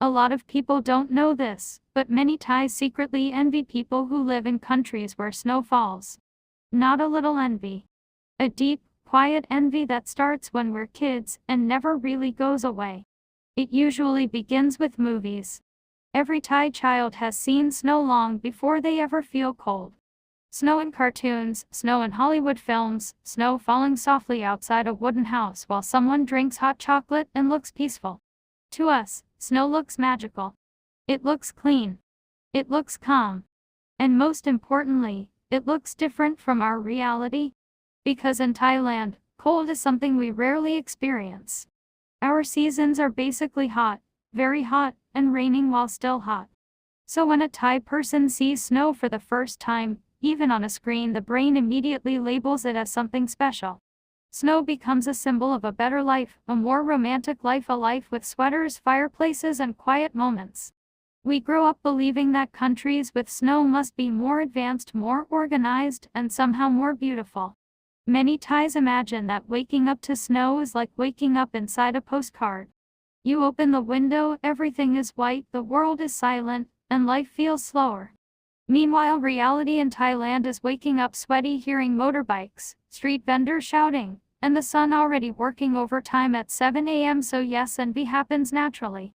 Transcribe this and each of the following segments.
A lot of people don't know this, but many Thais secretly envy people who live in countries where snow falls. Not a little envy. A deep, quiet envy that starts when we're kids and never really goes away. It usually begins with movies. Every Thai child has seen snow long before they ever feel cold. Snow in cartoons, snow in Hollywood films, snow falling softly outside a wooden house while someone drinks hot chocolate and looks peaceful. To us, snow looks magical. It looks clean. It looks calm. And most importantly, it looks different from our reality. Because in Thailand, cold is something we rarely experience. Our seasons are basically hot, very hot, and raining while still hot. So when a Thai person sees snow for the first time, even on a screen, the brain immediately labels it as something special. Snow becomes a symbol of a better life, a more romantic life, a life with sweaters, fireplaces, and quiet moments. We grow up believing that countries with snow must be more advanced, more organized, and somehow more beautiful. Many Thais imagine that waking up to snow is like waking up inside a postcard. You open the window, everything is white, the world is silent, and life feels slower. Meanwhile, reality in Thailand is waking up sweaty, hearing motorbikes, street vendors shouting, and the sun already working overtime at 7 a.m. So yes, envy happens naturally.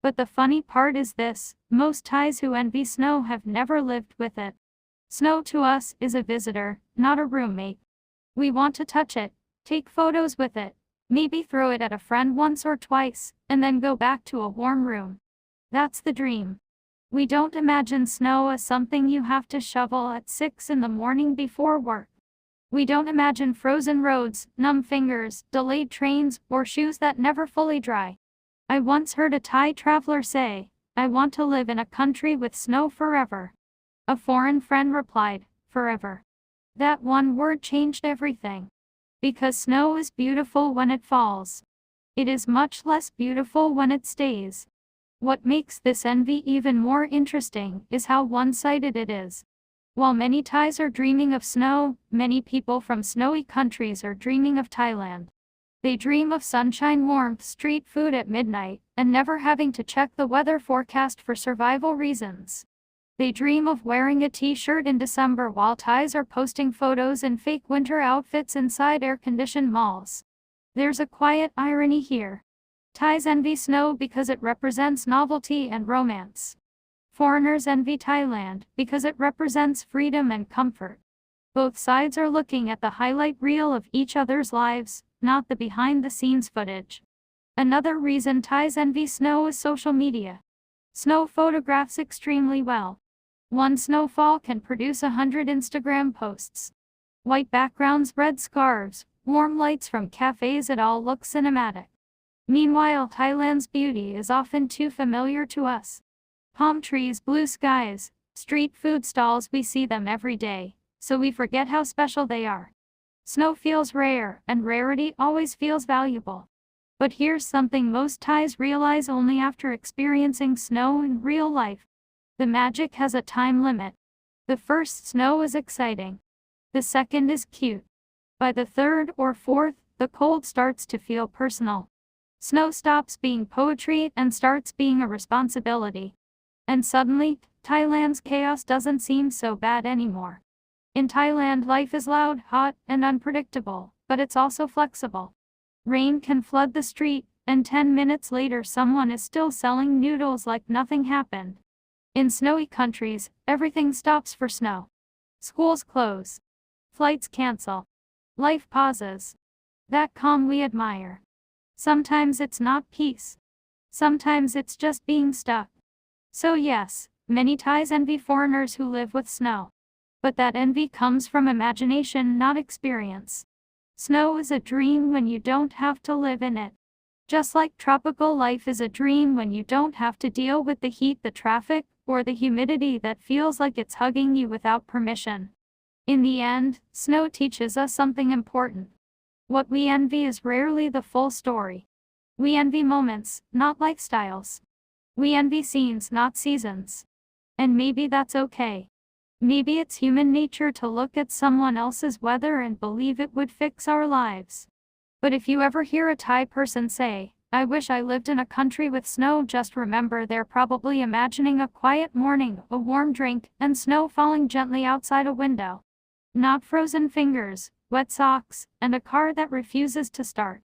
But the funny part is this: most Thais who envy snow have never lived with it. Snow to us is a visitor, not a roommate. We want to touch it, take photos with it, maybe throw it at a friend once or twice, and then go back to a warm room. That's the dream. We don't imagine snow as something you have to shovel at 6 in the morning before work. We don't imagine frozen roads, numb fingers, delayed trains, or shoes that never fully dry. I once heard a Thai traveler say, "I want to live in a country with snow forever." A foreign friend replied, "Forever." That one word changed everything. Because snow is beautiful when it falls. It is much less beautiful when it stays. What makes this envy even more interesting is how one-sided it is. While many Thais are dreaming of snow, many people from snowy countries are dreaming of Thailand. They dream of sunshine, warmth, street food at midnight, and never having to check the weather forecast for survival reasons. They dream of wearing a t-shirt in December while Thais are posting photos in fake winter outfits inside air-conditioned malls. There's a quiet irony here. Thais envy snow because it represents novelty and romance. Foreigners envy Thailand because it represents freedom and comfort. Both sides are looking at the highlight reel of each other's lives, not the behind-the-scenes footage. Another reason Thais envy snow is social media. Snow photographs extremely well. One snowfall can produce 100 Instagram posts. White backgrounds, red scarves, warm lights from cafes, it all looks cinematic. Meanwhile, Thailand's beauty is often too familiar to us. Palm trees, blue skies, street food stalls, we see them every day, so we forget how special they are. Snow feels rare, and rarity always feels valuable. But here's something most Thais realize only after experiencing snow in real life. The magic has a time limit. The first snow is exciting. The second is cute. By the third or fourth, the cold starts to feel personal. Snow stops being poetry and starts being a responsibility. And suddenly, Thailand's chaos doesn't seem so bad anymore. In Thailand, life is loud, hot, and unpredictable, but it's also flexible. Rain can flood the street, and 10 minutes later someone is still selling noodles like nothing happened. In snowy countries, everything stops for snow. Schools close. Flights cancel. Life pauses. That calm we admire. Sometimes it's not peace. Sometimes it's just being stuck. So yes, many Thais envy foreigners who live with snow. But that envy comes from imagination, not experience. Snow is a dream when you don't have to live in it. Just like tropical life is a dream when you don't have to deal with the heat, the traffic, or the humidity that feels like it's hugging you without permission. In the end, snow teaches us something important. What we envy is rarely the full story. We envy moments, not lifestyles. We envy scenes, not seasons. And maybe that's okay. Maybe it's human nature to look at someone else's weather and believe it would fix our lives. But if you ever hear a Thai person say, I wish I lived in a country with snow. Just remember, they're probably imagining a quiet morning, a warm drink, and snow falling gently outside a window. Not frozen fingers, wet socks, and a car that refuses to start.